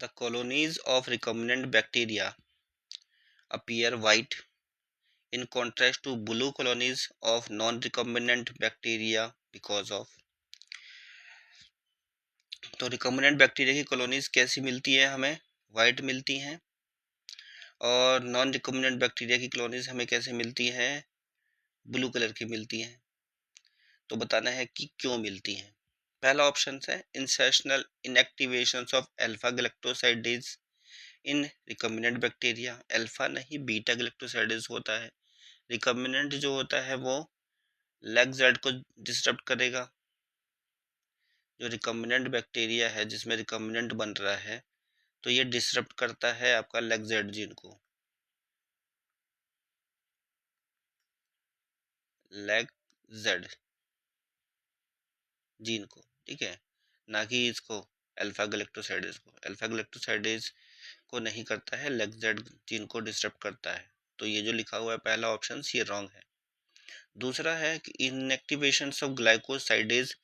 The colonies of recombinant bacteria appear white in contrast to blue colonies of non-recombinant bacteria because of। तो recombinant bacteria की colonies कैसी मिलती है, हमें white मिलती हैं, और नॉन रिकम्बिनेंट बैक्टीरिया की कॉलोनीज हमें कैसे मिलती हैं, ब्लू कलर की मिलती हैं। तो बताना है कि क्यों मिलती हैं। पहला ऑप्शन है essential inactivation of alpha galactosidase in recombinant bacteria. Alpha नहीं, बीटा गैलेक्टोसाइडेज होता है। रिकम्बिनेंट जो होता है वो लेग जेड को डिस्टर्ब करेगा। जो रिकम्बिनेंट बैक्टीरिया है जिसमें रिकम्बिनेंट बन रहा है, तो ये डिस्टर्ब करता है आपका लेग जेड जीन को, लेग जेड जीन को, ठीक है, ना कि इसको अल्फा गैलेक्टोसाइडेज को। अल्फा गैलेक्टोसाइडेज को नहीं करता है, लेग जेड जीन को डिस्टर्ब करता है। तो ये जो लिखा हुआ है पहला ऑप्शन ये रॉन्ग है। दूसरा है कि inactivation of glycosidase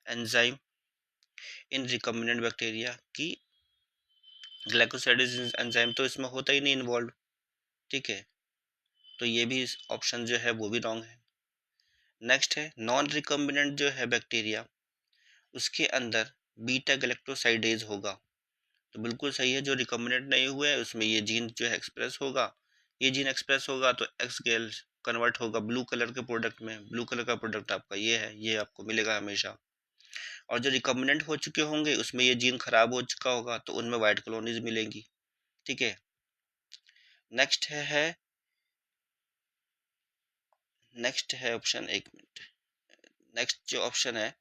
enzyme in recombinant bacteria की ग्लाइकोसाइडेज एंजाइम तो इसमें होता ही नहीं इन्वॉल्व, ठीक है, तो ये भी ऑप्शन जो है वो भी रॉन्ग है। नेक्स्ट है नॉन रिकम्बिनेंट जो है बैक्टीरिया, उसके अंदर बीटा गैलेक्टोसाइडेज होगा, तो बिल्कुल सही है। जो रिकम्बिनेंट नहीं हुआ है उसमें ये जीन जो है एक्सप्रेस होगा, ये जीन एक्सप्रेस होगा तो एक्स गेल कन्वर्ट होगा ब्लू कलर के प्रोडक्ट में। ब्लू कलर का प्रोडक्ट आपका ये है, ये आपको मिलेगा हमेशा। और जो रिकम्बिनेंट हो चुके होंगे उसमें ये जीन खराब हो चुका होगा तो उनमें वाइट कॉलोनीज मिलेंगी, ठीक है। नेक्स्ट है ऑप्शन, एक मिनट, नेक्स्ट जो ऑप्शन है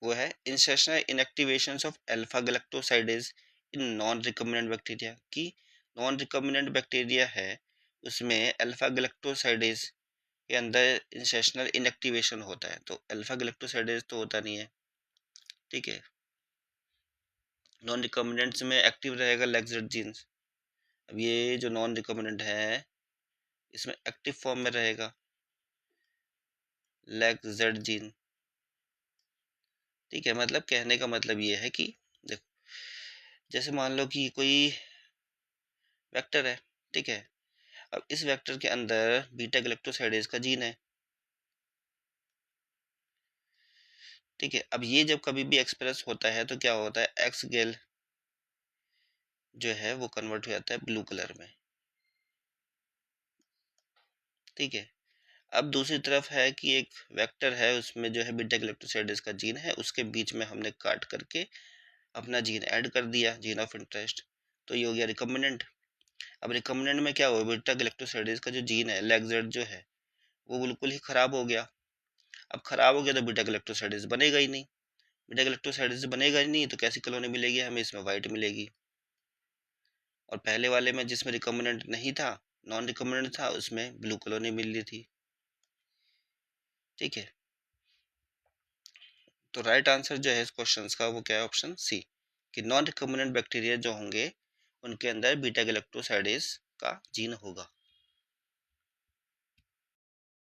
वो है essential inactivation of alpha galactosidase in non recombinant bacteria की। नॉन रिकम्बिनेंट बैक्टीरिया है उसमें अल्फा गैलेक्टोसाइडेज के अंदर इंसेशनल इनएक्टिवेशन होता है, तो अल्फा गैलेक्टोसाइडेज तो होता नहीं है, ठीक है। नॉन रिकम्बिनेंट्स में एक्टिव रहेगा लेग्जेड जीन्स। अब ये जो नॉन रिकम्बिनेंट है इसमें एक्टिव फॉर्म में रहेगा लेग्जेड जीन, ठीक है। मतलब कहने का मतलब ये है कि देखो, जैसे मान लो कि कोई वेक्टर है, ठीक है, अब इस वेक्टर के अंदर बीटा गैलेक्टोसाइडेज का जीन है, ठीक है। अब ये जब कभी भी एक्सप्रेस होता है तो क्या होता है, एक्स गेल जो है वो कन्वर्ट हो जाता है ब्लू कलर में, ठीक है। अब दूसरी तरफ है कि एक वेक्टर है उसमें जो है बीटा गैलेक्टोसाइडेज का जीन है, उसके बीच में हमने काट करके अपना जीन ऐड कर दिया, जीन ऑफ इंटरेस्ट, तो ये हो गया रिकम्बिनेंट। अब रिकम्बिनेंट में क्या हुआ, बीटा गैलेक्टोसाइडेज का जो जीन है लेग्जेड जो है वो बिल्कुल ही खराब हो गया। अब खराब हो गया तो बीटा गैलेक्टोसाइडेज बनेगा ही नहीं, बीटा गैलेक्टोसाइडेज बनेगा ही नहीं तो कैसी कॉलोनी मिलेगी हमें, इसमें वाइट मिलेगी। और पहले वाले में जिसमें रिकम्बिनेंट नहीं था, नॉन रिकम्बिनेंट था, उसमें ब्लू कॉलोनी मिल रही थी, ठीक है। तो राइट आंसर जो है इस क्वेश्चन का वो क्या है, ऑप्शन सी, कि नॉन रिकम्बिनेंट बैक्टीरिया जो होंगे उनके अंदर बीटा गैलेक्टोसाइडेज का जीन होगा।